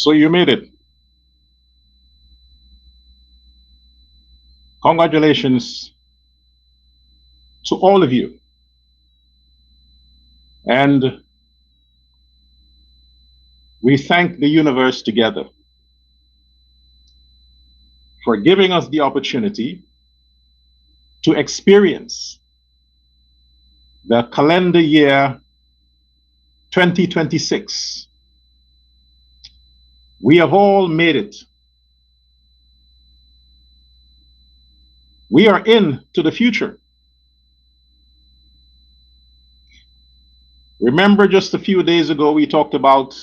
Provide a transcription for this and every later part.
So you made it. Congratulations to all of you. And we thank the universe together for giving us the opportunity to experience the calendar year 2026. We have all made it. We are into the future. Remember, just a few days ago, we talked about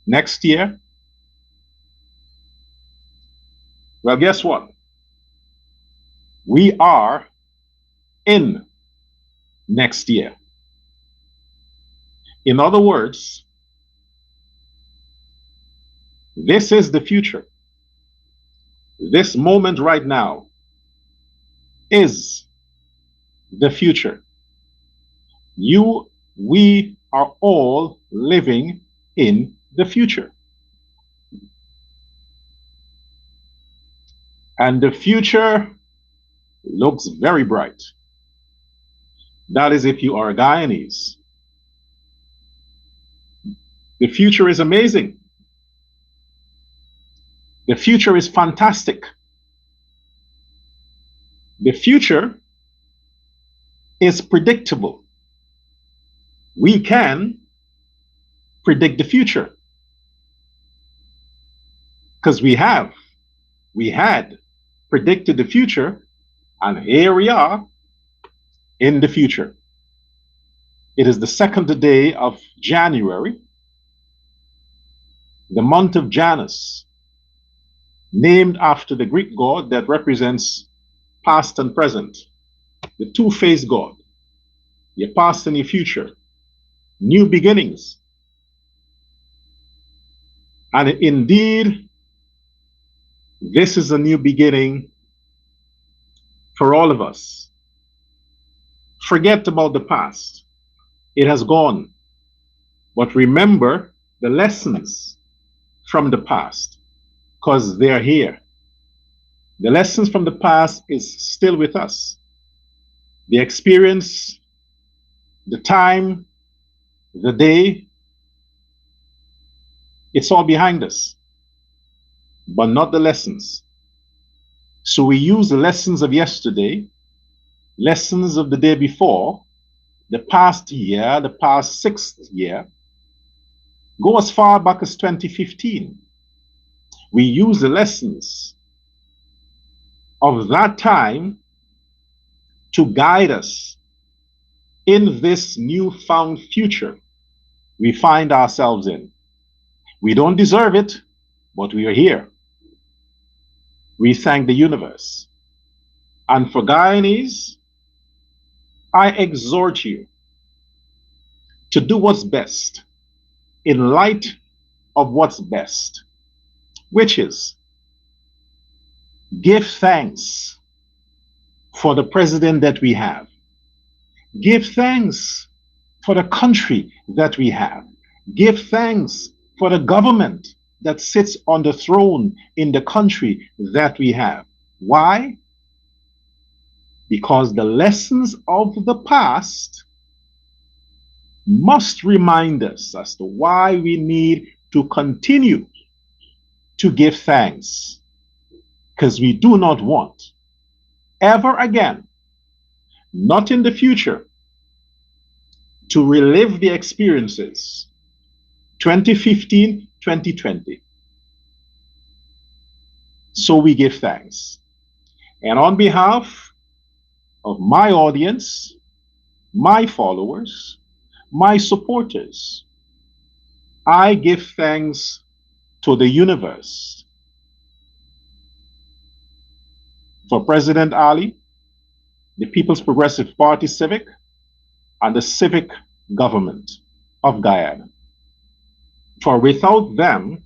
next year. Well, guess what? We are in next year. In other words, this is the future. This moment right now is the future. We are all living in the future. And the future looks very bright. That is if you are a Guyanese. The future is amazing. The future is fantastic. The future is predictable. We can predict the future because we had predicted the future, and here we are in the future. It is the second day of January, the month of Janus, named after the Greek god that represents past and present, the two-faced god, your past and your future, new beginnings. And indeed, this is a new beginning for all of us. Forget about the past. It has gone. But remember the lessons from the past, because they're here. The lessons from the past is still with us. The experience, the time, the day, it's all behind us, but not the lessons. So we use the lessons of yesterday, lessons of the day before, the past year, the past 6th year, go as far back as 2015. We use the lessons of that time to guide us in this newfound future we find ourselves in. We don't deserve it, but we are here. We thank the universe. And for Guyanese, I exhort you to do what's best in light of what's best, which is give thanks for the president that we have. Give thanks for the country that we have. Give thanks for the government that sits on the throne in the country that we have. Why? Because the lessons of the past must remind us as to why we need to continue to give thanks, because we do not want ever again, not in the future, to relive the experiences 2015, 2020. So we give thanks. And on behalf of my audience, my followers, my supporters, I give thanks to the universe for President Ali, the People's Progressive Party Civic, and the civic government of Guyana. For without them,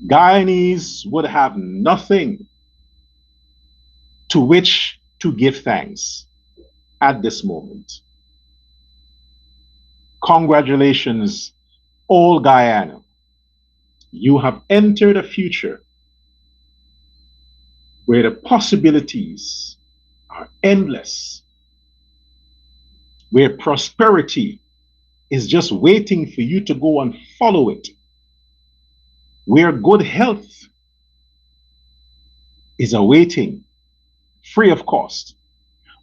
Guyanese would have nothing to which to give thanks at this moment. Congratulations, all Guyana. You have entered a future where the possibilities are endless, where prosperity is just waiting for you to go and follow it, where good health is awaiting, free of cost,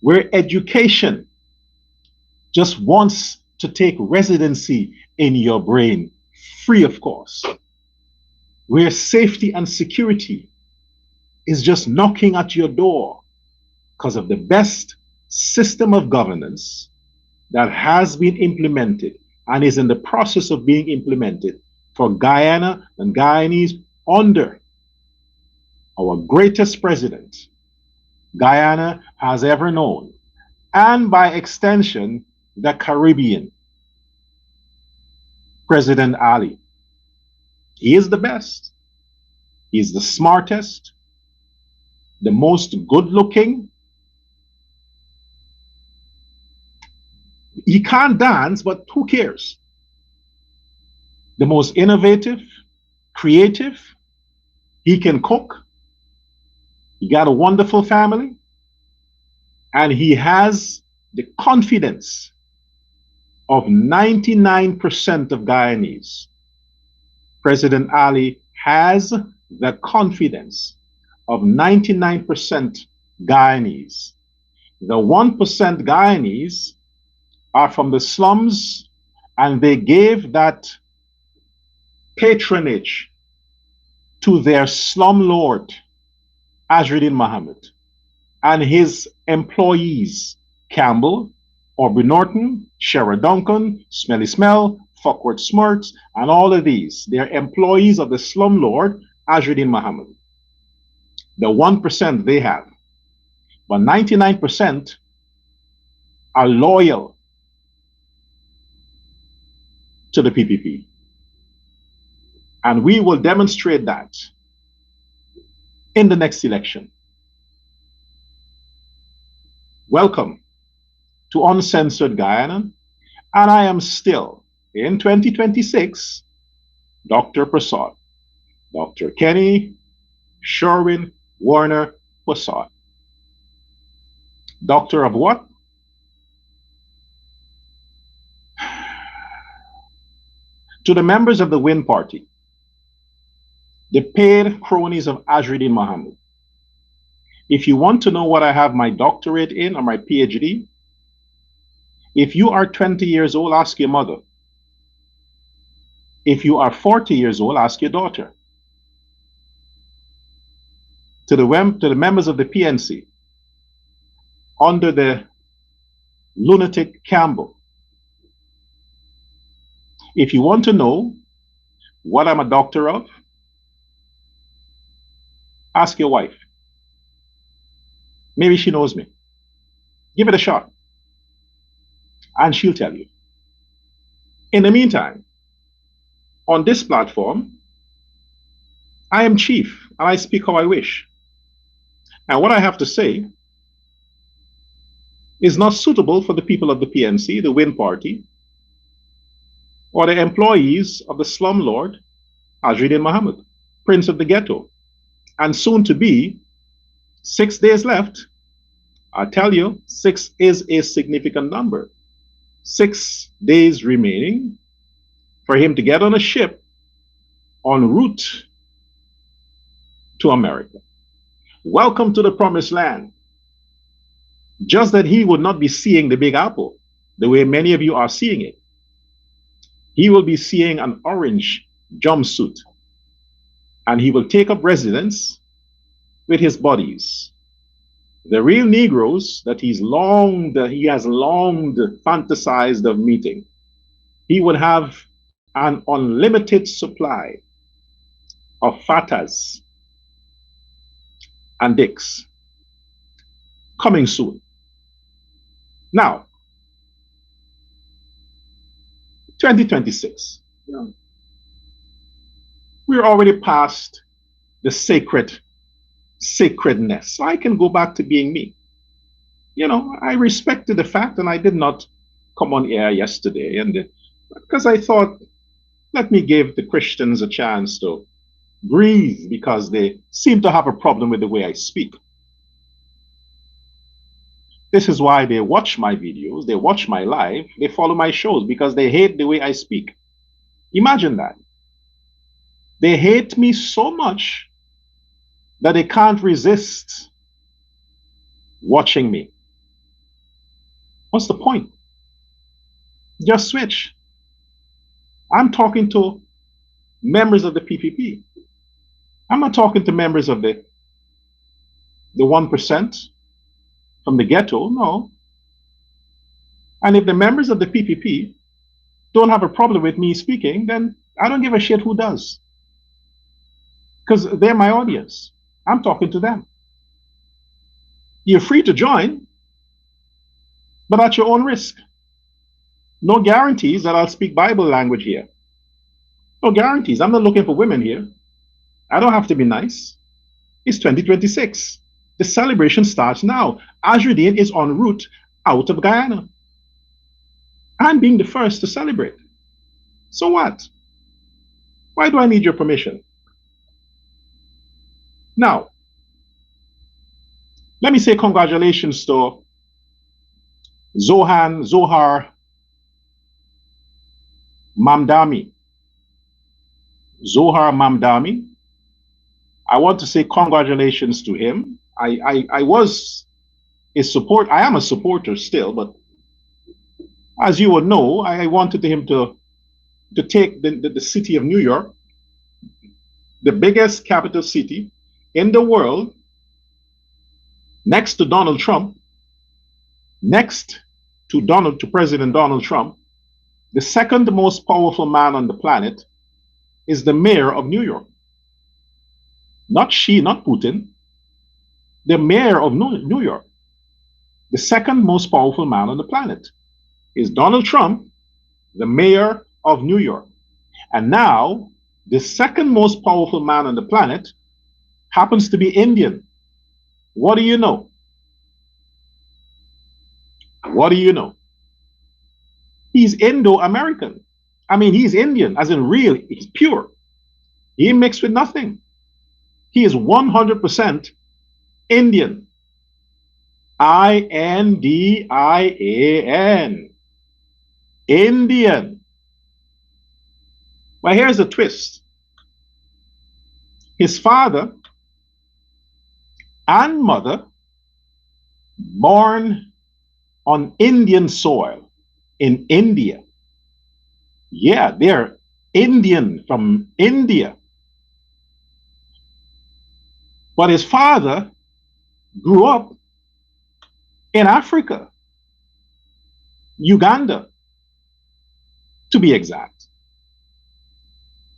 where education just wants to take residency in your brain, free of cost, where safety and security is just knocking at your door because of the best system of governance that has been implemented and is in the process of being implemented for Guyana and Guyanese under our greatest president Guyana has ever known, and by extension, the Caribbean, President Ali. He is the best. He's the smartest, the most good looking. He can't dance, but who cares? The most innovative, creative. He can cook. He got a wonderful family. And he has the confidence of 99% of Guyanese. President Ali has the confidence of 99% Guyanese. The 1% Guyanese are from the slums, and they gave that patronage to their slum lord, Azruddin Mohammed, and his employees, Campbell, Aubrey Norton, Shara Duncan, Smelly Smell, Fuckworth Smirts, and all of these. They're employees of the slum lord, Azruddin Mohammed. The 1% they have. But 99% are loyal to the PPP. And we will demonstrate that in the next election. Welcome to Uncensored Guyana, and I am still, in 2026, Dr. Prasad, Dr. Kenny Sherwin Warner Prasad. Doctor of what? To the members of the Win Party, the paid cronies of Azruddin Mohammed, if you want to know what I have my doctorate in or my PhD, if you are 20 years old, ask your mother. If you are 40 years old, ask your daughter. To the members of the PNC, under the lunatic Campbell, if you want to know what I'm a doctor of, ask your wife. Maybe she knows me. Give it a shot, and she'll tell you. In the meantime, on this platform, I am chief, and I speak how I wish. And what I have to say is not suitable for the people of the PNC, the Win Party, or the employees of the slum lord, Azruddin Mohammed, Prince of the Ghetto, and soon to be 6 days left. I tell you, 6 is a significant number. 6 days remaining for him to get on a ship en route to America. Welcome to the promised land. Just that he would not be seeing the Big Apple the way many of you are seeing it. He will be seeing an orange jumpsuit, and he will take up residence with his buddies, the real Negroes that he has longed fantasized of meeting. He would have an unlimited supply of Fatas and Dicks coming soon. Now, 2026, we're already past the sacredness. So I can go back to being me. I respected the fact, and I did not come on air yesterday, and because I thought Let me give the Christians a chance to breathe because they seem to have a problem with the way I speak. This is why they watch my videos, they watch my live, they follow my shows because they hate the way I speak. Imagine that. They hate me so much that they can't resist watching me. What's the point? Just switch. I'm talking to members of the PPP. I'm not talking to members of the 1% from the ghetto, no. And if the members of the PPP don't have a problem with me speaking, then I don't give a shit who does. Because they're my audience. I'm talking to them. You're free to join, but at your own risk. No guarantees that I'll speak Bible language here. No guarantees. I'm not looking for women here. I don't have to be nice. It's 2026. The celebration starts now. Azruddin is en route out of Guyana. I'm being the first to celebrate. So what? Why do I need your permission? Now, let me say congratulations to Zohran Mamdani. Zohran Mamdani. I want to say congratulations to him. I was a support. I am a supporter still, but as you would know, I wanted him to take the city of New York, the biggest capital city in the world, next to Donald Trump, next to President Donald Trump, the second most powerful man on the planet is the mayor of New York. Not Xi, not Putin, the mayor of New York. The second most powerful man on the planet is Donald Trump, the mayor of New York. And now, the second most powerful man on the planet happens to be Indian. What do you know? What do you know? He's Indo-American. I mean, he's Indian, as in real, he's pure. He mixed with nothing. He is 100% Indian. I-N-D-I-A-N. Indian. Well, here's the twist. His father and mother born on Indian soil in India. Yeah, they're Indian from India. But his father grew up in Africa, Uganda, to be exact.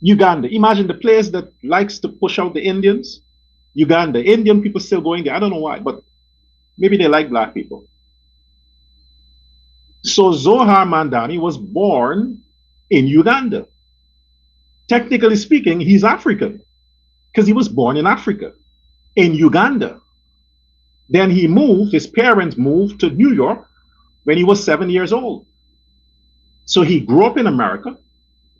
Uganda. Imagine the place that likes to push out the Indians. Uganda. Indian people still going there. I don't know why, but maybe they like black people. So Zohran Mamdani was born in Uganda. Technically speaking, he's African because he was born in Africa, in Uganda. Then he moved, his parents moved to New York when he was 7 years old. So he grew up in America,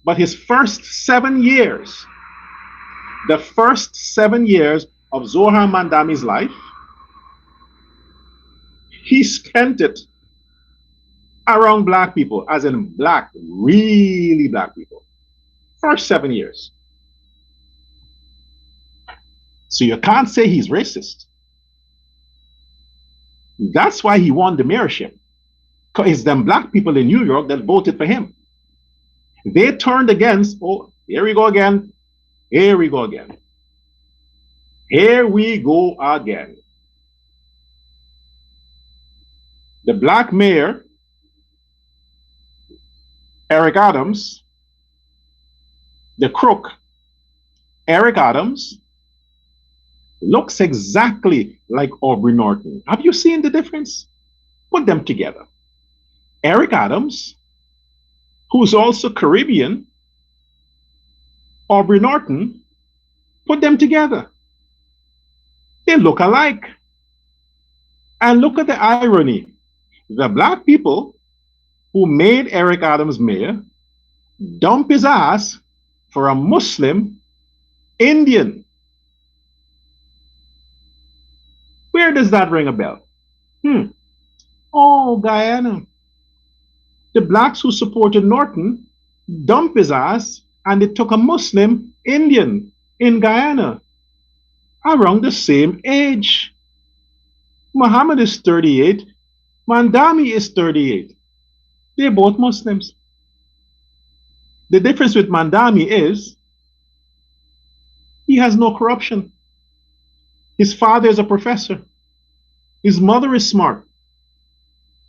but his first 7 years, the first 7 years of Zohran Mamdani's life, he spent it around black people, as in black, really black people. First 7 years. So you can't say he's racist. That's why he won the mayorship. Because it's them black people in New York that voted for him. They turned against, oh, here we go again. Here we go again. Here we go again. The black mayor, Eric Adams, the crook, Eric Adams, looks exactly like Aubrey Norton. Have you seen the difference? Put them together. Eric Adams, who's also Caribbean, Aubrey Norton, put them together. They look alike. And look at the irony. The black people who made Eric Adams mayor dump his ass for a Muslim Indian. Where does that ring a bell? Oh, Guyana. The blacks who supported Norton dumped his ass and they took a Muslim Indian in Guyana around the same age. Muhammad is 38, Mamdani is 38. They're both Muslims. The difference with Mamdani is he has no corruption. His father is a professor. His mother is smart.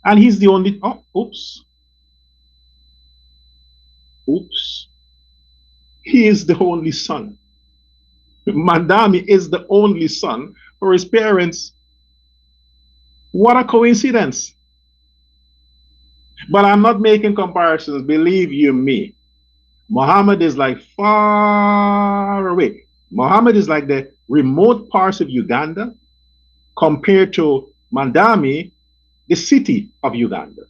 And he's the only, oops. He is the only son. Mamdani is the only son for his parents. What a coincidence. But I'm not making comparisons, believe you me. Muhammad is like far away. Muhammad is like the remote parts of Uganda compared to Mamdani, the city of Uganda.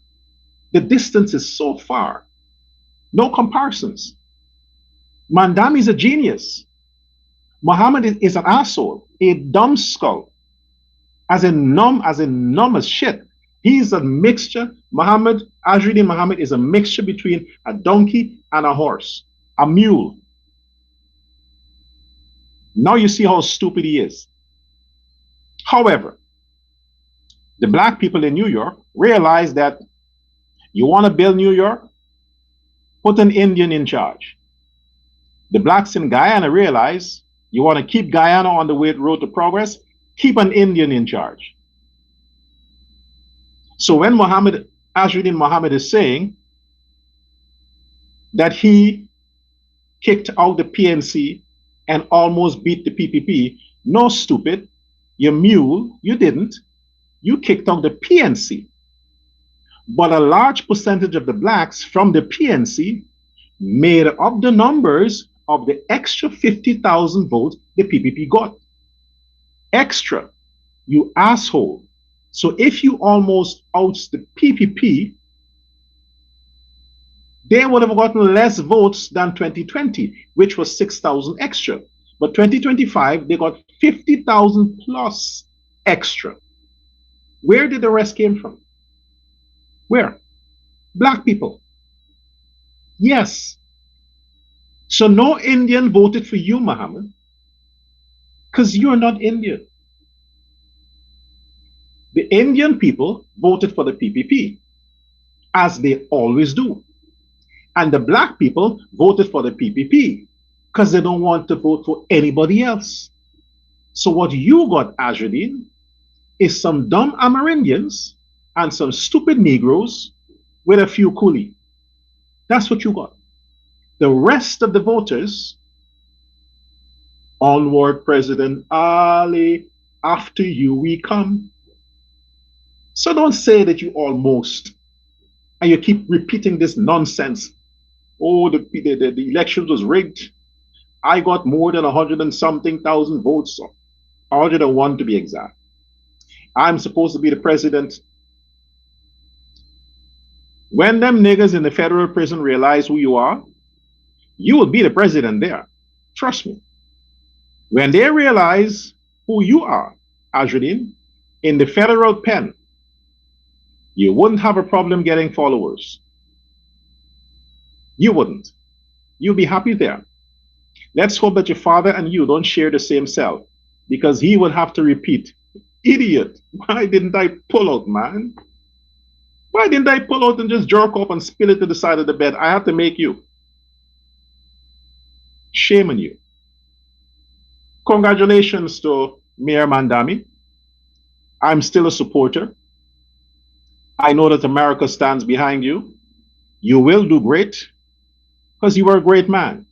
The distance is so far. No comparisons. Mamdani is a genius. Muhammad is an asshole, a dumb skull, as in numb as shit. He's a mixture. Azruddin Mohammed is a mixture between a donkey and a horse, a mule. Now you see how stupid he is. However, the black people in New York realize that you want to build New York, put an Indian in charge. The blacks in Guyana realize you want to keep Guyana on the road to progress, keep an Indian in charge. So when Azruddin Mohammed is saying that he kicked out the PNC and almost beat the PPP, no, stupid, you mule, you didn't. You kicked out the PNC. But a large percentage of the blacks from the PNC made up the numbers of the extra 50,000 votes the PPP got. Extra, you asshole. So if you almost outs the PPP, they would have gotten less votes than 2020, which was 6,000 extra. But 2025, they got 50,000 plus extra. Where did the rest came from? Where? Black people. Yes. So no Indian voted for you, Muhammad, because you're not Indian. The Indian people voted for the PPP, as they always do. And the black people voted for the PPP because they don't want to vote for anybody else. So what you got, Azruddin, is some dumb Amerindians and some stupid Negroes with a few coolie. That's what you got. The rest of the voters, onward, President Ali, after you we come. So don't say that you almost, and you keep repeating this nonsense. Oh, the election was rigged. I got more than 100 and something thousand votes, 101 to be exact. I'm supposed to be the president. When them niggas in the federal prison realize who you are, you will be the president there. Trust me. When they realize who you are, Azruddin, in the federal pen, you wouldn't have a problem getting followers. You wouldn't. You'll be happy there. Let's hope that your father and you don't share the same cell, because he would have to repeat, idiot, why didn't I pull out, man? Why didn't I pull out and just jerk off and spill it to the side of the bed? I had to make you. Shame on you. Congratulations to Mayor Mamdani. I'm still a supporter. I know that America stands behind you. You will do great because you are a great man.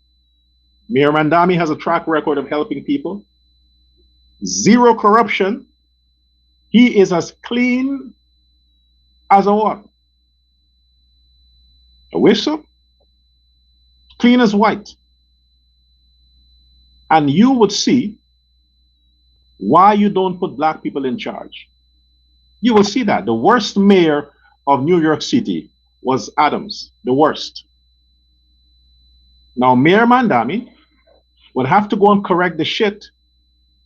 Mayor Mamdani has a track record of helping people. Zero corruption. He is as clean as a what? A whistle? Clean as white. And you would see why you don't put black people in charge. You will see that. The worst mayor of New York City was Adams. The worst. Now, Mayor Mandami would have to go and correct the shit,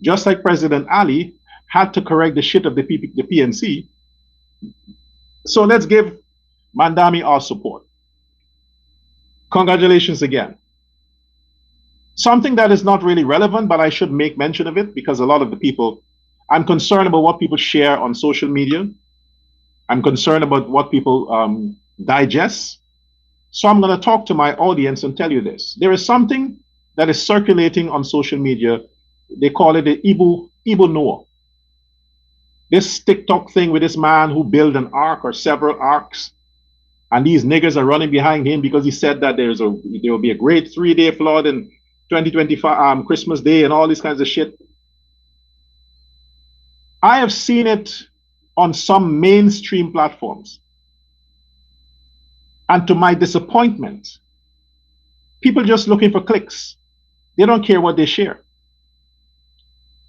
just like President Ali had to correct the shit of the PNC. So let's give Mandami our support. Congratulations again. Something that is not really relevant, but I should make mention of it because a lot of the people, I'm concerned about what people share on social media. I'm concerned about what people digest. So I'm going to talk to my audience and tell you this. There is something that is circulating on social media. They call it the Ibu Noah. This TikTok thing with this man who built an ark or several arks, and these niggers are running behind him because he said that there will be a great 3-day flood in 2025, Christmas Day, and all these kinds of shit. I have seen it on some mainstream platforms. And to my disappointment, people just looking for clicks. They don't care what they share.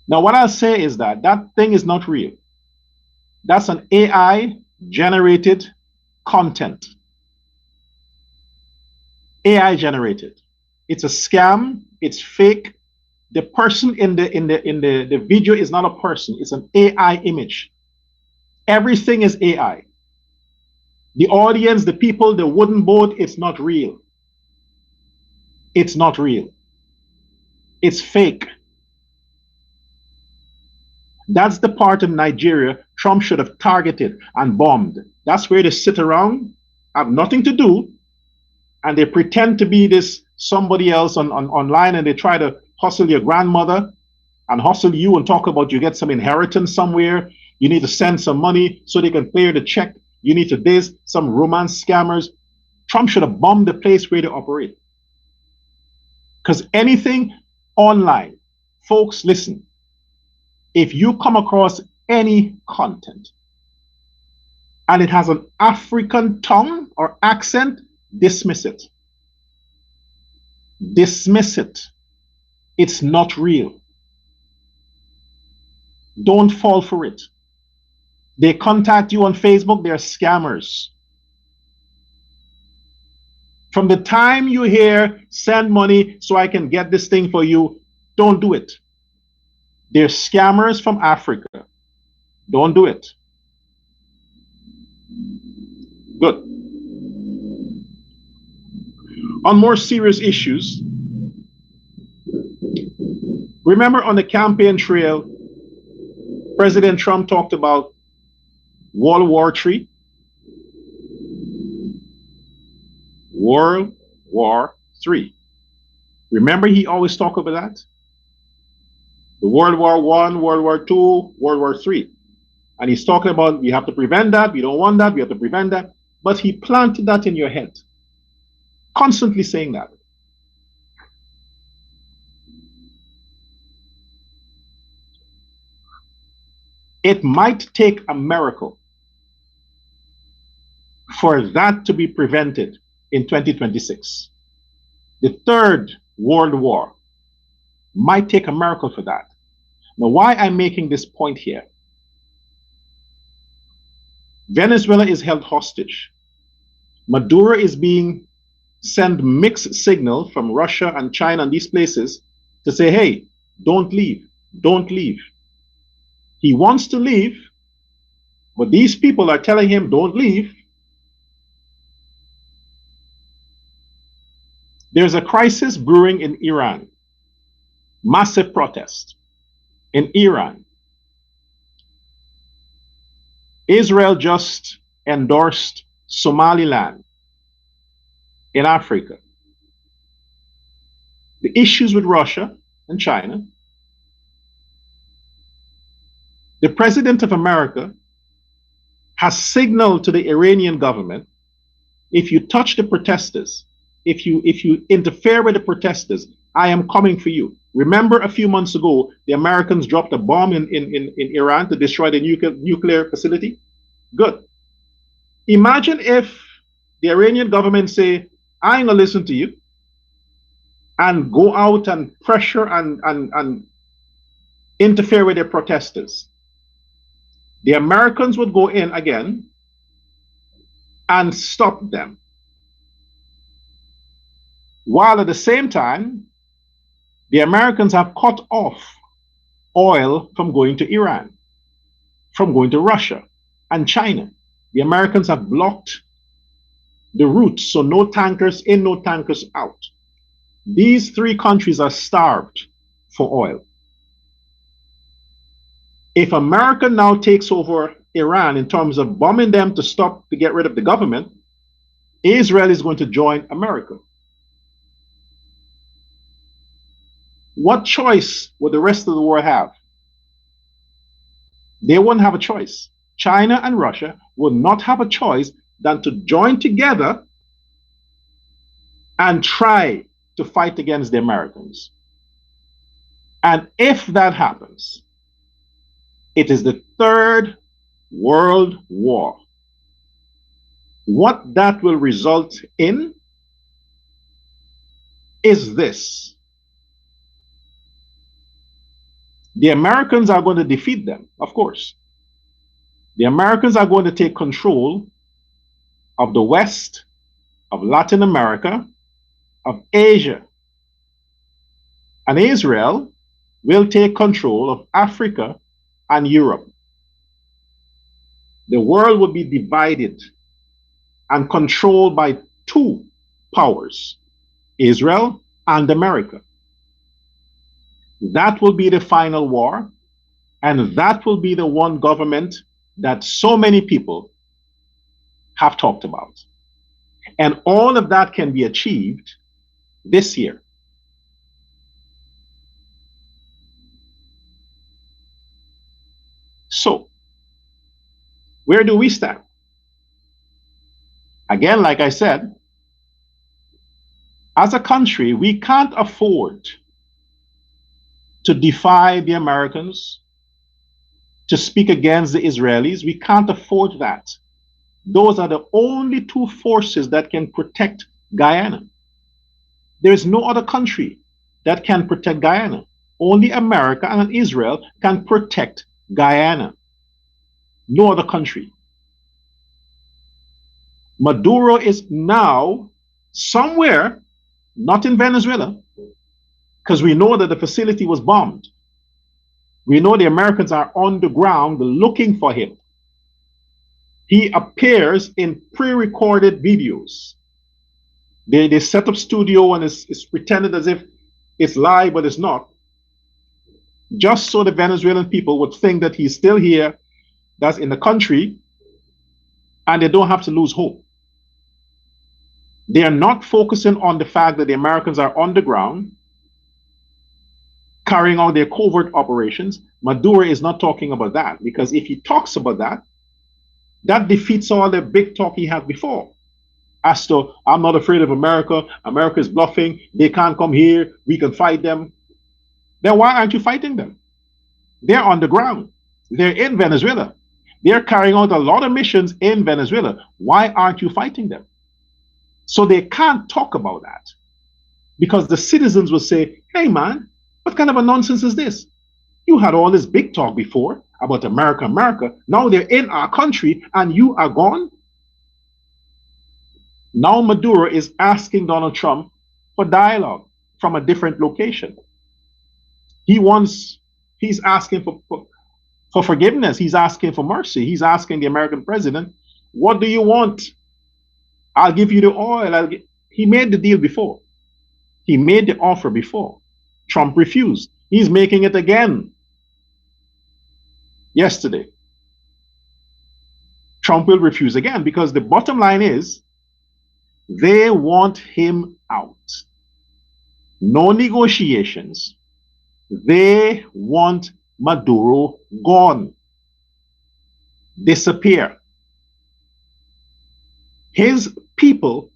Now, what I'll say is that thing is not real. That's an AI generated content. AI generated. It's a scam. It's fake. The person in the video is not a person. It's an AI image. Everything is AI. The audience, the people, the wooden boat, it's not real. It's not real. It's fake. That's the part of Nigeria Trump should have targeted and bombed. That's where they sit around, have nothing to do, and they pretend to be this somebody else online, and they try to hustle your grandmother and hustle you and talk about you get some inheritance somewhere. You need to send some money so they can clear the check. You need to this, some romance scammers. Trump should have bombed the place where they operate. Because anything online, folks, listen. If you come across any content and it has an African tongue or accent, dismiss it. Dismiss it. It's not real. Don't fall for it. They contact you on Facebook, they're scammers. From the time you hear, send money so I can get this thing for you, don't do it. They're scammers from Africa. Don't do it. Good. On more serious issues, remember on the campaign trail, President Trump talked about World War III. World War III. Remember he always talked about that? The World War I, World War II, World War III. And he's talking about we have to prevent that, we don't want that, we have to prevent that. But he planted that in your head. Constantly saying that. It might take a miracle for that to be prevented in 2026. The Third World War might take a miracle for that. Now, why I'm making this point here? Venezuela is held hostage. Maduro is being sent mixed signal from Russia and China and these places to say, hey, don't leave, don't leave. He wants to leave, but these people are telling him, don't leave. There's a crisis brewing in Iran. Massive protest in Iran. Israel just endorsed Somaliland in Africa. The issues with Russia and China. The President of America has signaled to the Iranian government, if you touch the protesters, if you interfere with the protesters, I am coming for you. Remember a few months ago, the Americans dropped a bomb in Iran to destroy the nuclear facility? Good. Imagine if the Iranian government say, I ain't gonna listen to you, and go out and pressure and interfere with their protesters. The Americans would go in again and stop them. while at the same time, the Americans have cut off oil from going to Iran, from going to Russia and China. The Americans have blocked the routes, so no tankers in, no tankers out. These three countries are starved for oil. If America now takes over Iran in terms of bombing them to get rid of the government, Israel is going to join America. What choice would the rest of the world have? They wouldn't have a choice. China and Russia would not have a choice than to join together and try to fight against the Americans. And if that happens, it is the Third World War. What that will result in is this. The Americans are going to defeat them, of course. The Americans are going to take control of the West, of Latin America, of Asia. And Israel will take control of Africa and Europe. The world will be divided and controlled by two powers, Israel and America. That will be the final war, and that will be the one government that so many people have talked about. And all of that can be achieved this year. So, where do we stand? Again, like I said, as a country, we can't afford to defy the Americans, to speak against the Israelis. We can't afford that. Those are the only two forces that can protect Guyana. There is no other country that can protect Guyana. Only America and Israel can protect Guyana. No other country. Maduro is now somewhere, not in Venezuela, because we know that the facility was bombed. We know the Americans are on the ground looking for him. He appears in pre-recorded videos. They set up studio and it's pretended as if it's live, but it's not. Just so the Venezuelan people would think that he's still here, that's in the country, and they don't have to lose hope. They are not focusing on the fact that the Americans are on the ground, carrying out their covert operations. Maduro is not talking about that, because if he talks about that, that defeats all the big talk he had before. As to, I'm not afraid of America, America is bluffing, they can't come here, we can fight them. Then why aren't you fighting them? They're on the ground. They're in Venezuela. They're carrying out a lot of missions in Venezuela. Why aren't you fighting them? So they can't talk about that, because the citizens will say, hey man, what kind of a nonsense is this? You had all this big talk before about America, America. Now they're in our country and you are gone. Now Maduro is asking Donald Trump for dialogue from a different location. He's asking for forgiveness. He's asking for mercy. He's asking the American president, what do you want? I'll give you the oil. He made the deal before. He made the offer before. Trump refused. He's making it again. Yesterday. Trump will refuse again, because the bottom line is they want him out. No negotiations. They want Maduro gone. Disappear. His people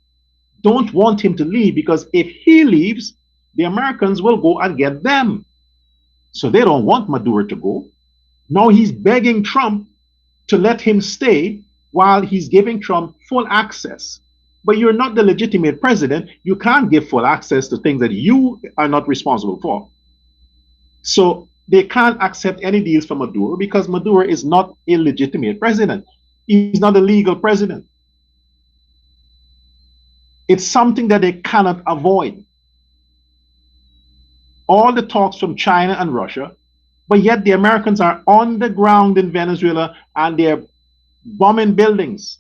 don't want him to leave, because if he leaves, the Americans will go and get them. So they don't want Maduro to go. Now he's begging Trump to let him stay while he's giving Trump full access. But you're not the legitimate president. You can't give full access to things that you are not responsible for. So they can't accept any deals from Maduro, because Maduro is not a legitimate president. He's not a legal president. It's something that they cannot avoid. All the talks from China and Russia, but yet the Americans are on the ground in Venezuela and they're bombing buildings.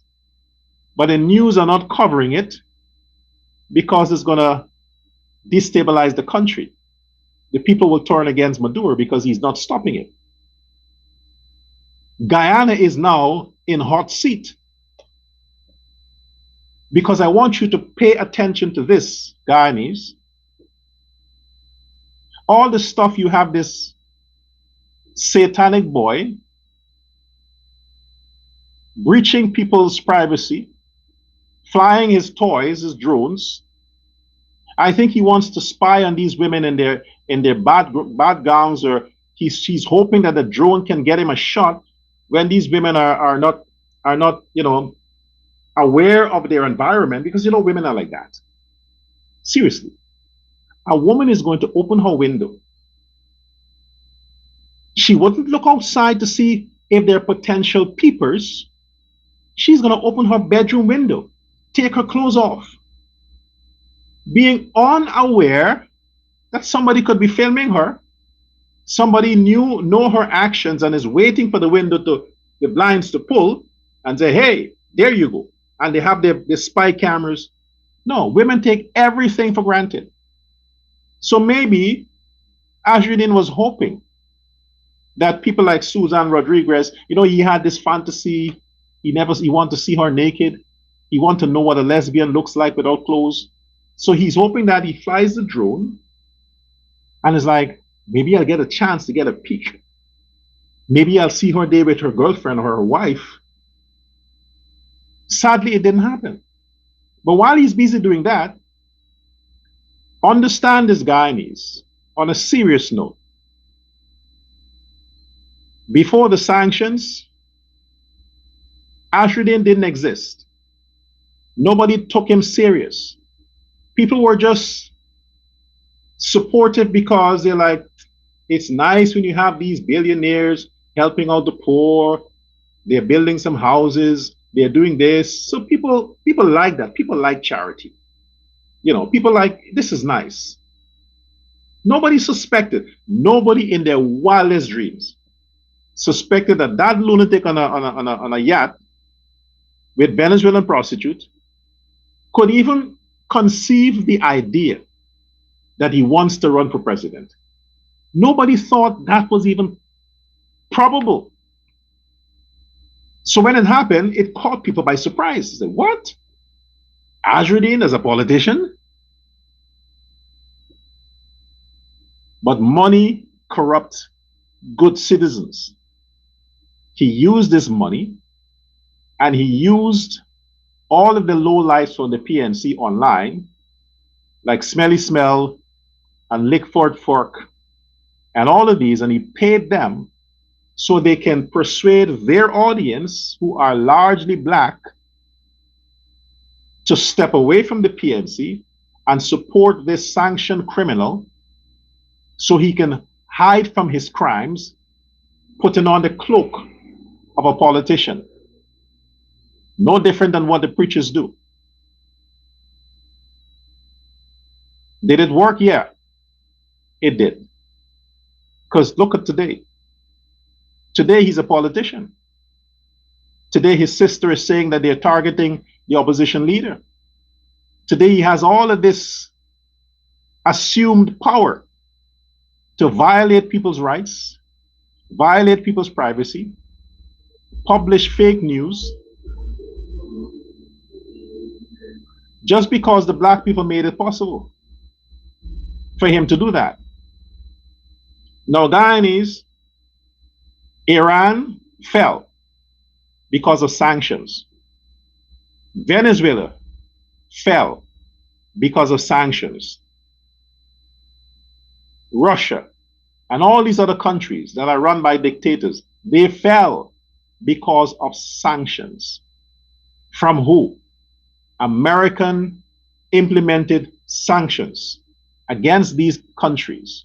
But the news are not covering it because it's going to destabilize the country. The people will turn against Maduro because he's not stopping it. Guyana is now in hot seat. Because I want you to pay attention to this, Guyanese. All the stuff you have this satanic boy breaching people's privacy, flying his toys, his drones. I think he wants to spy on these women in their bad gowns, or he's hoping that the drone can get him a shot when these women are not aware of their environment, because women are like that. Seriously. A woman is going to open her window. She wouldn't look outside to see if there are potential peepers. She's going to open her bedroom window, take her clothes off, being unaware that somebody could be filming her. Somebody know her actions and is waiting for the blinds to pull and say, hey, there you go. And they have their spy cameras. No, women take everything for granted. So maybe Azruddin was hoping that people like Susan Rodriguez, he had this fantasy. He wanted to see her naked. He wanted to know what a lesbian looks like without clothes. So he's hoping that he flies the drone and is like, maybe I'll get a chance to get a peek. Maybe I'll see her there with her girlfriend or her wife. Sadly, it didn't happen. But while he's busy doing that, understand this, Guyanese, on a serious note. Before the sanctions, Azruddin didn't exist. Nobody took him serious. People were just supportive because they're like, it's nice when you have these billionaires helping out the poor. They're building some houses. They're doing this. So people like that. People like charity. People like, this is nice. Nobody suspected. Nobody in their wildest dreams suspected that lunatic on a yacht with Venezuelan prostitute could even conceive the idea that he wants to run for president. Nobody thought that was even probable. So when it happened, it caught people by surprise. They said, what? Azruddin as a politician? But money corrupts good citizens. He used this money and he used all of the lowlights from the PNC online, like Smelly Smell and Lickford Fork and all of these, and he paid them so they can persuade their audience, who are largely black, to step away from the PNC and support this sanctioned criminal so he can hide from his crimes, putting on the cloak of a politician. No different than what the preachers do. Did it work? Yeah, it did. Because look at today. Today he's a politician. Today his sister is saying that they're targeting the opposition leader. Today he has all of this assumed power to violate people's rights, violate people's privacy, publish fake news, just because the black people made it possible for him to do that. Now, Guyanese, Iran fell because of sanctions. Venezuela fell because of sanctions. Russia and all these other countries that are run by dictators, they fell because of sanctions. From who? American implemented sanctions against these countries.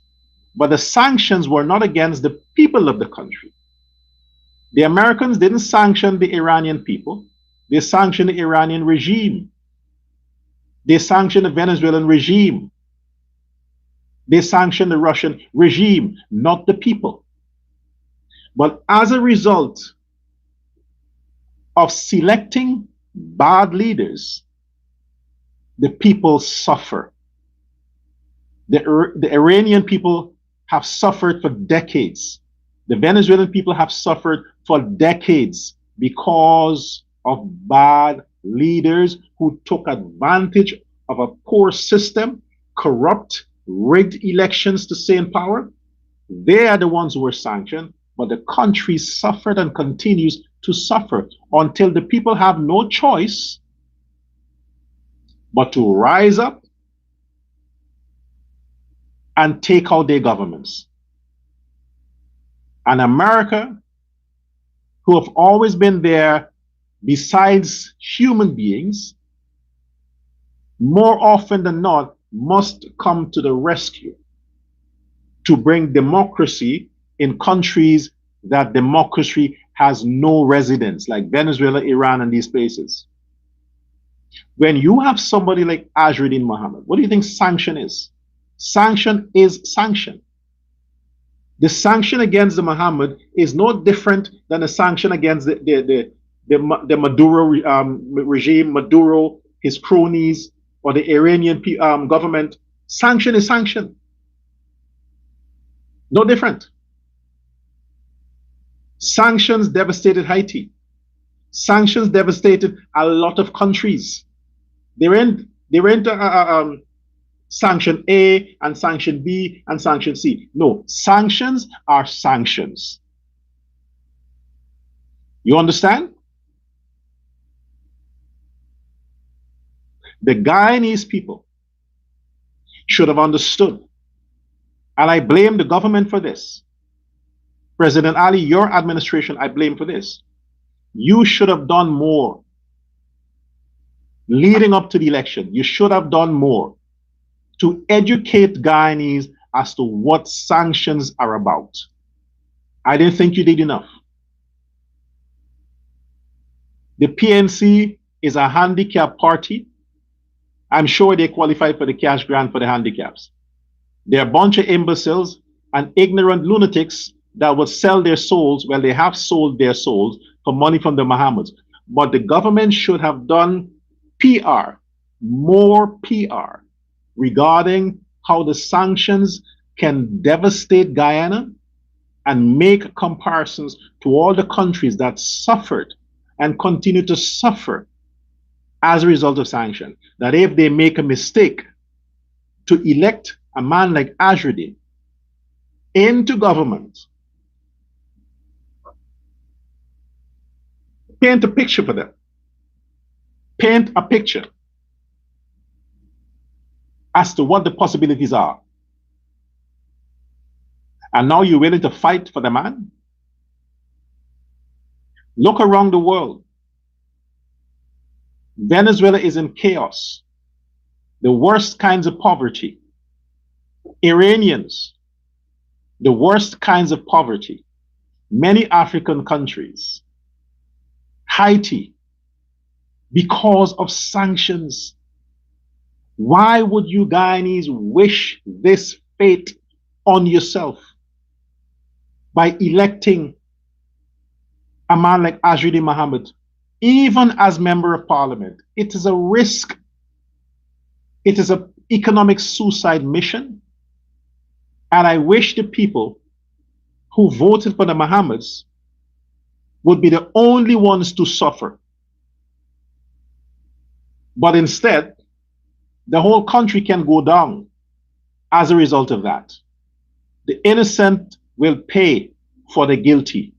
But the sanctions were not against the people of the country. The Americans didn't sanction the Iranian people. They sanctioned the Iranian regime. They sanctioned the Venezuelan regime. They sanctioned the Russian regime, not the people. But as a result of selecting bad leaders, the people suffer. The Iranian people have suffered for decades. The Venezuelan people have suffered for decades because of bad leaders who took advantage of a poor system, corrupt, rigged elections to stay in power. They are the ones who were sanctioned, but the country suffered and continues to suffer until the people have no choice but to rise up and take out their governments. And America, who have always been there besides human beings, more often than not, must come to the rescue to bring democracy in countries that democracy has no residence, like Venezuela, Iran, and these places. When you have somebody like Azruddin Mohammed, what do you think sanction is? Sanction is sanction. The sanction against the Mohammed is no different than the sanction against the Maduro regime, Maduro, his cronies, or the Iranian government. Sanction is sanction. No different. Sanctions devastated Haiti. Sanctions devastated a lot of countries. They went sanction A and sanction B and sanction C. No, sanctions are sanctions. You understand? The Guyanese people should have understood, and I blame the government for this. President Ali, your administration, I blame for this. You should have done more leading up to the election. You should have done more to educate Guyanese as to what sanctions are about. I didn't think you did enough. The PNC is a handicapped party. I'm sure they qualified for the cash grant for the handicaps. They're a bunch of imbeciles and ignorant lunatics that would sell their souls. Well, they have sold their souls for money from the Mohammeds. But the government should have done PR, more PR, regarding how the sanctions can devastate Guyana and make comparisons to all the countries that suffered and continue to suffer as a result of sanctions. That if they make a mistake to elect a man like Azruddin into government, paint a picture for them. Paint a picture as to what the possibilities are. And now you're willing to fight for the man? Look around the world. Venezuela is in chaos. The worst kinds of poverty. Iranians, the worst kinds of poverty. Many African countries. Haiti, because of sanctions. Why would you Guyanese wish this fate on yourself by electing a man like Azruddin Mohammed, even as member of parliament? It is a risk. It is an economic suicide mission. And I wish the people who voted for the Mohammeds would be the only ones to suffer. But instead, the whole country can go down as a result of that. The innocent will pay for the guilty.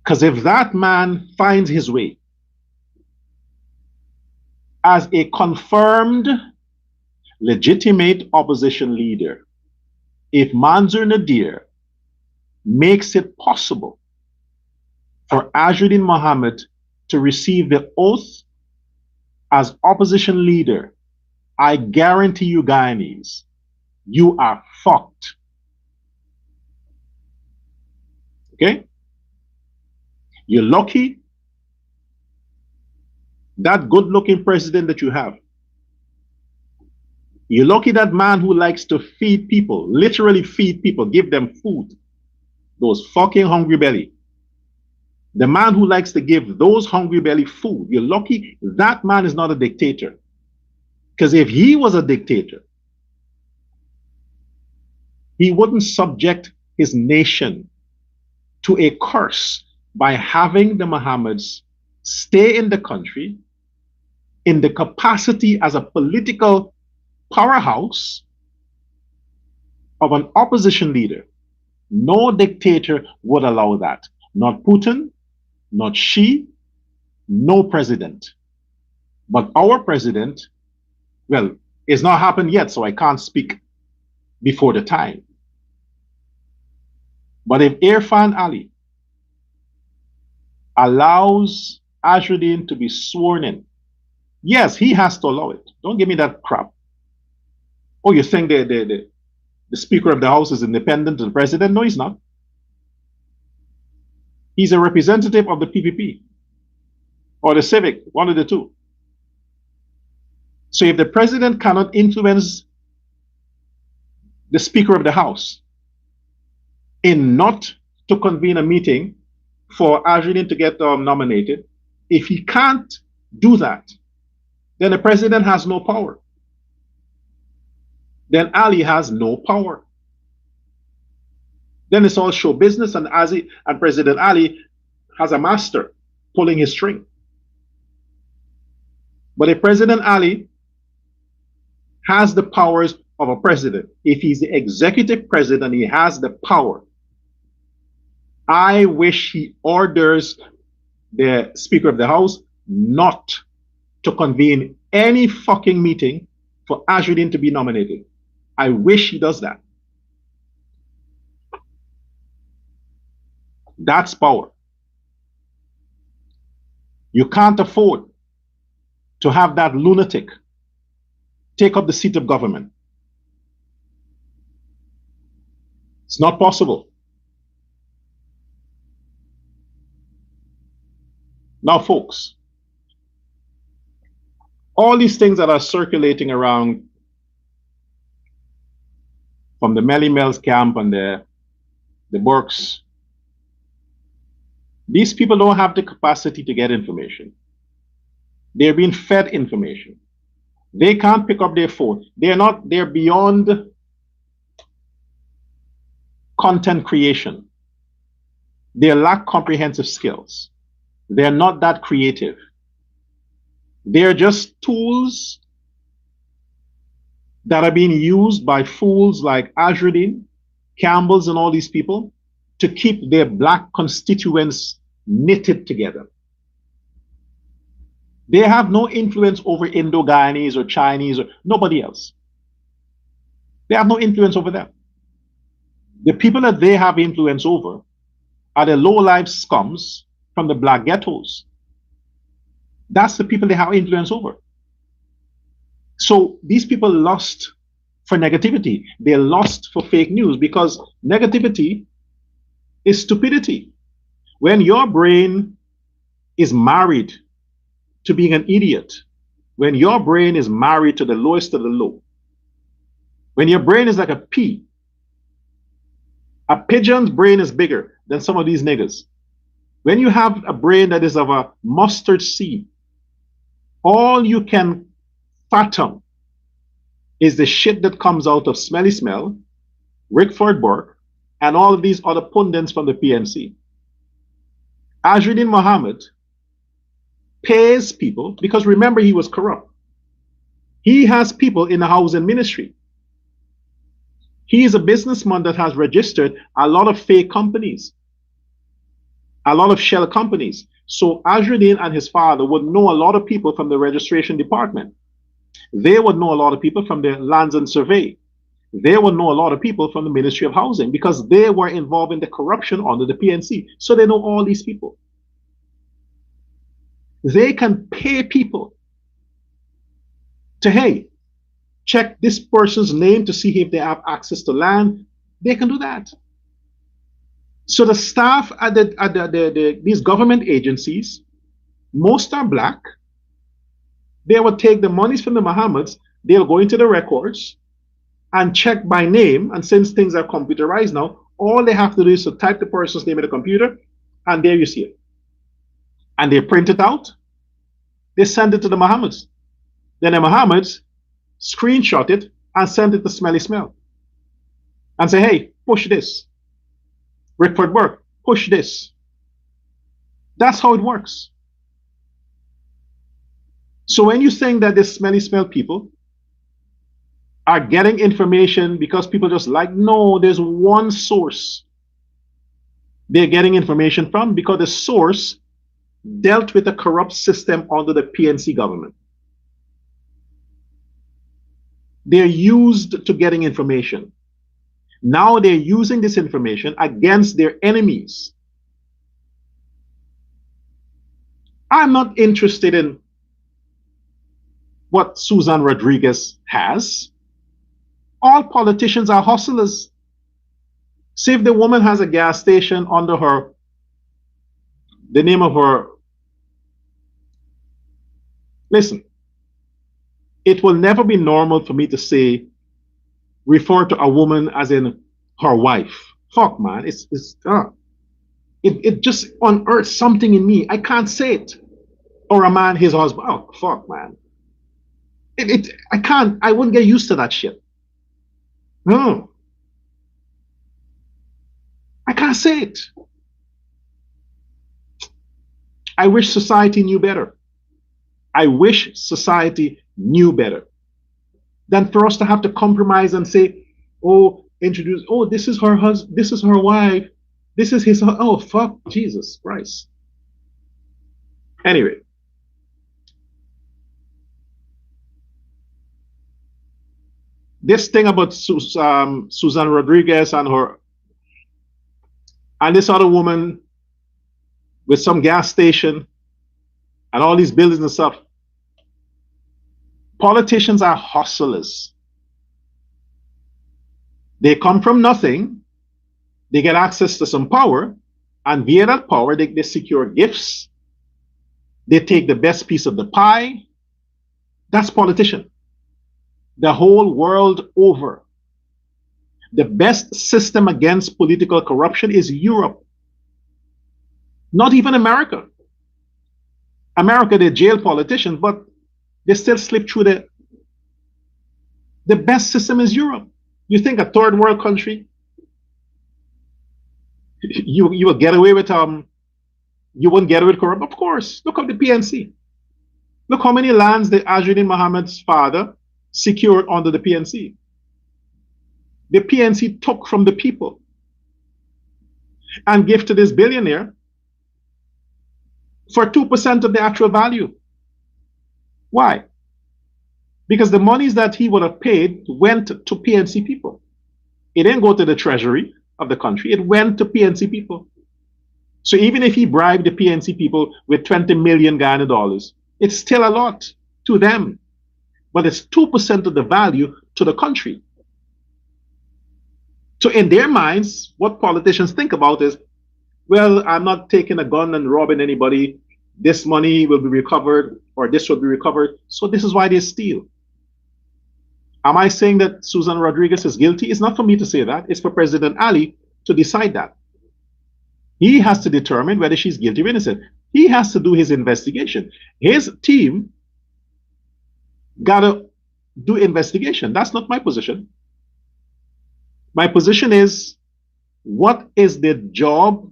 Because if that man finds his way as a confirmed, legitimate opposition leader, if Mansour Nadir makes it possible for Azruddin Mohammed to receive the oath as opposition leader, I guarantee you Guyanese, you are fucked. Okay? You're lucky that good-looking president that you have You're lucky that man who likes to feed people, literally feed people, give them food, those fucking hungry belly. The man who likes to give those hungry belly food, you're lucky that man is not a dictator. Because if he was a dictator, he wouldn't subject his nation to a curse by having the Mohammeds stay in the country in the capacity as a political powerhouse of an opposition leader. No dictator would allow that. Not Putin, not Xi, no president. But our president, well, it's not happened yet, so I can't speak before the time. But if Irfan Ali allows Azruddin to be sworn in, yes, he has to allow it. Don't give me that crap. Oh, you think the Speaker of the House is independent of the President? No, he's not. He's a representative of the PPP or the Civic, one of the two. So if the President cannot influence the Speaker of the House in not to convene a meeting for Azruddin to get nominated, if he can't do that, then the President has no power. Then Ali has no power. Then it's all show business, and President Ali has a master pulling his string. But if President Ali has the powers of a president, if he's the executive president, he has the power. I wish he orders the Speaker of the House not to convene any fucking meeting for Azruddin to be nominated. I wish he does that. That's power. You can't afford to have that lunatic take up the seat of government. It's not possible. Now, folks, all these things that are circulating around from the Melly Mel's camp and the Burks, these people don't have the capacity to get information. They're being fed information. They can't pick up their phone. They're beyond content creation. They lack comprehensive skills. They're not that creative. They're just tools that are being used by fools like Azruddin, Campbell's, and all these people to keep their black constituents knitted together. They have no influence over Indo-Guyanese or Chinese or nobody else. They have no influence over them. The people that they have influence over are the low-life scums from the black ghettos. That's the people they have influence over. So these people lost for negativity. They lost for fake news because negativity is stupidity. When your brain is married to being an idiot, when your brain is married to the lowest of the low, when your brain is like a pea, a pigeon's brain is bigger than some of these niggas. When you have a brain that is of a mustard seed, all you can fathom is the shit that comes out of Smelly Smell, Rickford Burke, and all of these other pundits from the PNC. Azruddin Mohammed pays people, because remember, he was corrupt. He has people in the housing ministry. He is a businessman that has registered a lot of fake companies, a lot of shell companies. So Azruddin and his father would know a lot of people from the registration department. They would know a lot of people from the lands and survey. They would know a lot of people from the Ministry of Housing because they were involved in the corruption under the PNC. So they know all these people. They can pay people to, hey, check this person's name to see if they have access to land. They can do that. So the staff at these government agencies, most are black. They would take the monies from the Mohammeds They'll go into the records and check by name. And since things are computerized now, all they have to do is to type the person's name in the computer, and there you see it. And they print it out, they send it to the Mohammeds. Then the Mohammeds screenshot it and send it to Smelly Smell and say, hey, push this. Rickford Burke, push this. That's how it works. So when you think that this Smelly Smell people are getting information because people just like, no, there's one source they're getting information from, because the source dealt with a corrupt system under the PNC government. They're used to getting information. Now they're using this information against their enemies. I'm not interested in what Susan Rodriguez has. All politicians are hustlers. See, if the woman has a gas station under her, the name of her, listen, it will never be normal for me to say, refer to a woman as in her wife. Fuck, man, it just unearths something in me. I can't say it. Or a man, his husband. Oh, fuck, man. I can't, I wouldn't get used to that shit. No. I can't say it. I wish society knew better. I wish society knew better than for us to have to compromise and say, oh, introduce, oh, this is her husband, this is her wife, this is his, oh, fuck, Jesus Christ. Anyway. This thing about Susan Rodriguez and her, and this other woman with some gas station and all these buildings and stuff. Politicians are hustlers. They come from nothing. They get access to some power, and via that power, they secure gifts. They take the best piece of the pie. That's politician. The whole world over. The best system against political corruption is Europe. Not even America. America, they jail politicians, but they still slip through the best system is Europe. You think a third world country, you will get away with you wouldn't get away with corruption? Of course. Look up the PNC. Look how many lands the Azruddin Mohammed's father secured under the PNC. The PNC took from the people and gave to this billionaire for 2% of the actual value. Why? Because the monies that he would have paid went to PNC people. It didn't go to the treasury of the country. It went to PNC people. So even if he bribed the PNC people with 20 million Guyana dollars, it's still a lot to them. But it's 2% of the value to the country. So in their minds, what politicians think about is, well, I'm not taking a gun and robbing anybody. This money will be recovered, or this will be recovered. So this is why they steal. Am I saying that Susan Rodriguez is guilty? It's not for me to say that. It's for President Ali to decide that. He has to determine whether she's guilty or innocent. He has to do his investigation. His team got to do investigation. That's not my position. My position is, what is their job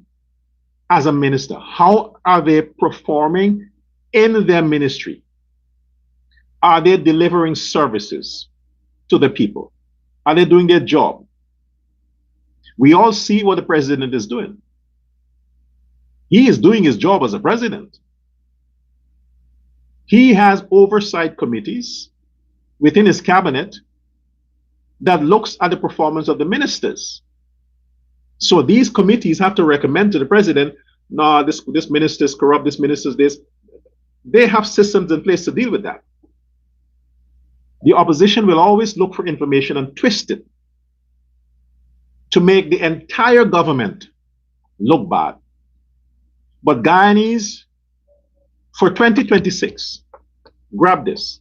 as a minister? How are they performing in their ministry? Are they delivering services to the people? Are they doing their job? We all see what the president is doing. He is doing his job as a president. He has oversight committees within his cabinet that looks at the performance of the ministers. So these committees have to recommend to the president, no, this minister is corrupt, this minister is this. They have systems in place to deal with that. The opposition will always look for information and twist it to make the entire government look bad. But Guyanese, for 2026, grab this.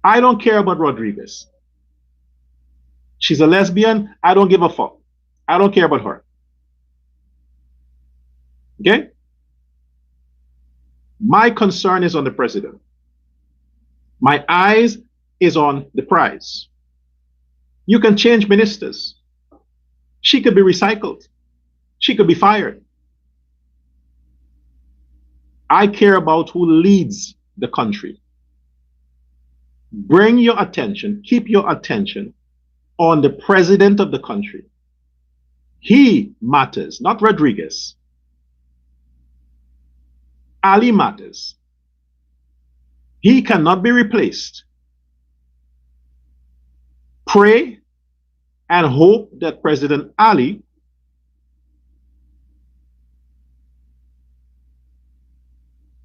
I don't care about Rodriguez. She's a lesbian. I don't give a fuck. I don't care about her. Okay? My concern is on the president. My eyes is on the prize. You can change ministers. She could be recycled. She could be fired. I care about who leads the country. Bring your attention, keep your attention on the president of the country. He matters, not Rodriguez. Ali matters. He cannot be replaced. Pray and hope that President Ali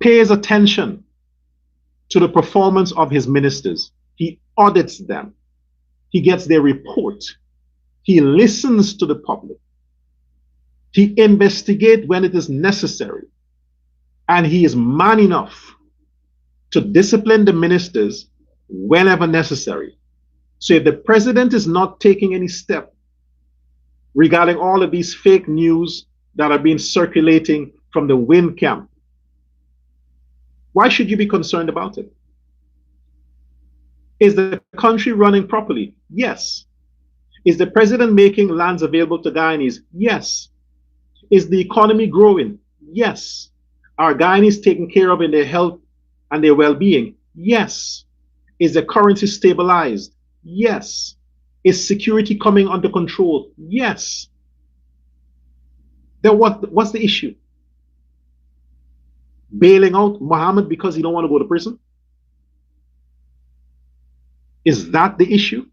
pays attention to the performance of his ministers. He audits them. He gets their report. He listens to the public. He investigates when it is necessary. And he is man enough to discipline the ministers whenever necessary. So if the president is not taking any step regarding all of these fake news that are being circulating from the Win camp, why should you be concerned about it? Is the country running properly? Yes. Is the president making lands available to Guyanese? Yes. Is the economy growing? Yes. Are Guyanese taken care of in their health and their well-being? Yes. Is the currency stabilized? Yes. Is security coming under control? Yes. Then what's the issue? Bailing out Mohammed because he don't want to go to prison? Is that the issue?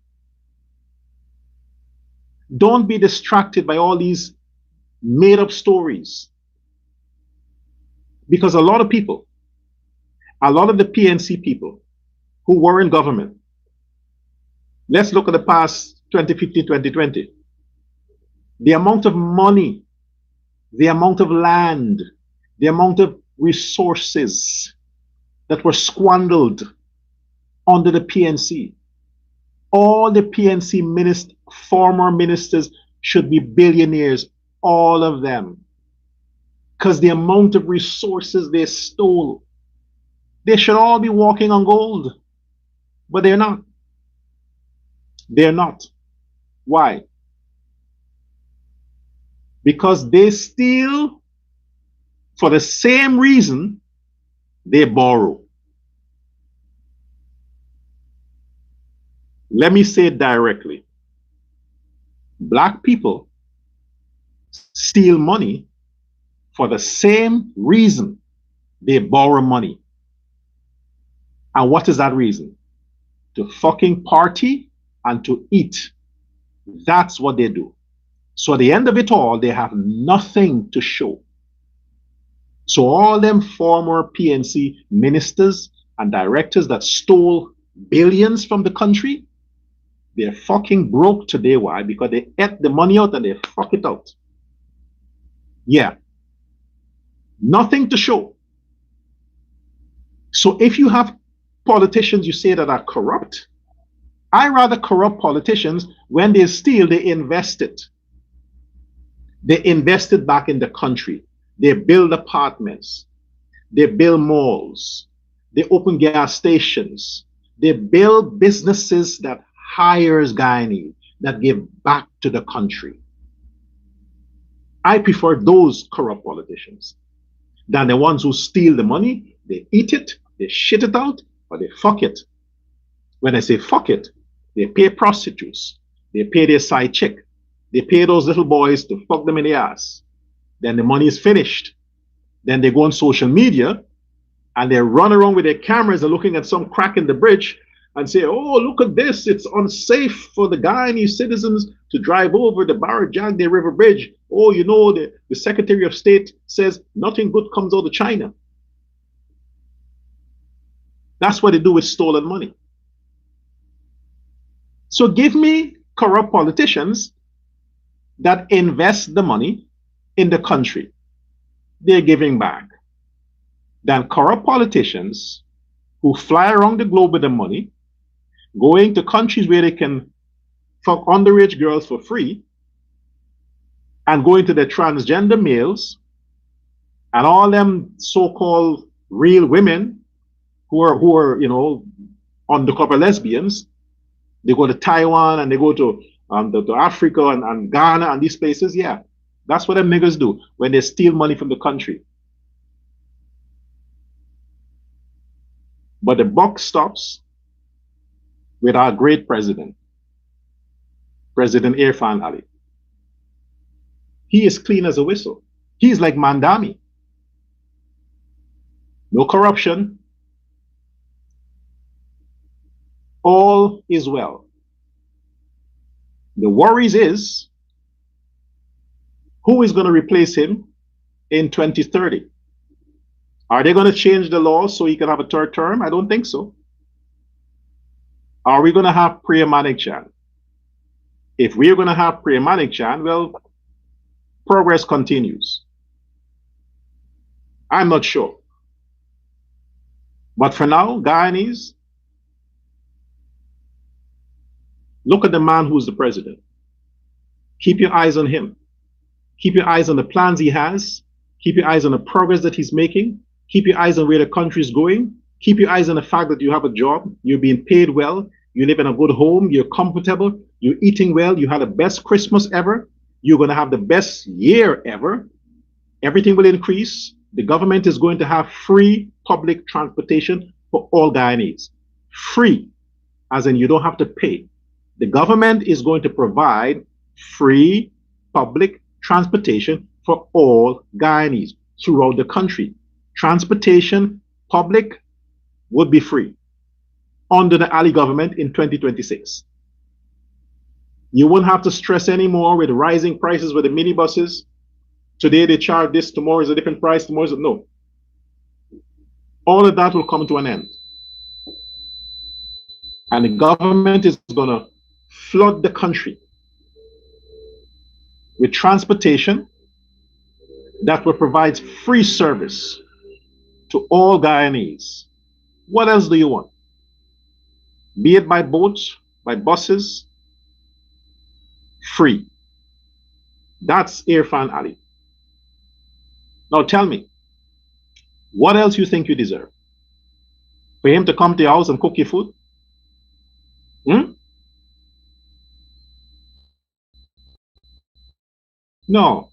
Don't be distracted by all these made-up stories. Because a lot of people, a lot of the PNC people who were in government, let's look at the past 2015, 2020. The amount of money, the amount of land, the amount of resources that were squandered under the PNC. All the PNC former ministers should be billionaires, all of them. Because the amount of resources they stole, they should all be walking on gold. But they're not. They're not. Why? Because they steal for the same reason they borrow. Let me say it directly. Black people steal money for the same reason they borrow money. And what is that reason? To fucking party and to eat. That's what they do. So at the end of it all, they have nothing to show. So all them former PNC ministers and directors that stole billions from the country, they're fucking broke today. Why? Because they ate the money out and they fuck it out. Yeah. Nothing to show. So if you have politicians you say that are corrupt, I rather corrupt politicians. When they steal, they invest it. They invest it back in the country. They build apartments. They build malls. They open gas stations. They build businesses that hires Guyanese, that give back to the country. I prefer those corrupt politicians than the ones who steal the money, they eat it, they shit it out, or they fuck it. When I say fuck it, they pay prostitutes, they pay their side chick, they pay those little boys to fuck them in the ass. Then the money is finished. Then they go on social media and they run around with their cameras and looking at some crack in the bridge and say, oh, look at this. It's unsafe for the Guyanese citizens to drive over the Barajagde River Bridge. Oh, you know, the Secretary of State says nothing good comes out of China. That's what they do with stolen money. So give me corrupt politicians that invest the money in the country. They're giving back. Than corrupt politicians who fly around the globe with the money, going to countries where they can fuck underage girls for free, and going to the transgender males and all them so-called real women who are undercover lesbians. They go to Taiwan and they go to Africa and Ghana and these places. Yeah, that's what them niggas do when they steal money from the country. But the buck stops with our great president, President Irfan Ali. He is clean as a whistle. He's like Mamdani. No corruption. All is well. The worries is who is going to replace him in 2030? Are they going to change the law so he can have a third term? I don't think so. Are we going to have Priya Manikchan? If we're going to have Priya Manikchan, well, progress continues. I'm not sure. But for now, Guyanese, look at the man who's the president. Keep your eyes on him. Keep your eyes on the plans he has. Keep your eyes on the progress that he's making. Keep your eyes on where the country is going. Keep your eyes on the fact that you have a job, you're being paid well, you live in a good home, you're comfortable, you're eating well, you had the best Christmas ever, you're going to have the best year ever. Everything will increase. The government is going to have free public transportation for all Guyanese. Free, as in you don't have to pay. The government is going to provide free public transportation for all Guyanese throughout the country. Transportation, public, would be free under the Ali government in 2026. You won't have to stress anymore with rising prices with the minibuses. Today they charge this, tomorrow is a different price, tomorrow is no. All of that will come to an end. And the government is going to flood the country with transportation that will provide free service to all Guyanese. What else do you want? Be it by boats, by buses, free. That's Irfan Ali. Now tell me, what else you think you deserve? For him to come to your house and cook your food? No.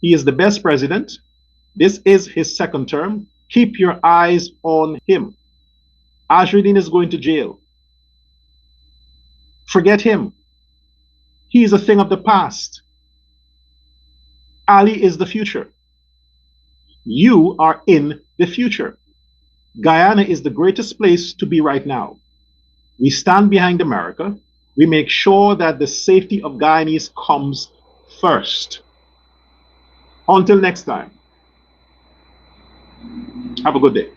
He is the best president. This is his second term. Keep your eyes on him. Azruddin is going to jail. Forget him. He is a thing of the past. Ali is the future. You are in the future. Guyana is the greatest place to be right now. We stand behind America. We make sure that the safety of Guyanese comes first. Until next time, have a good day.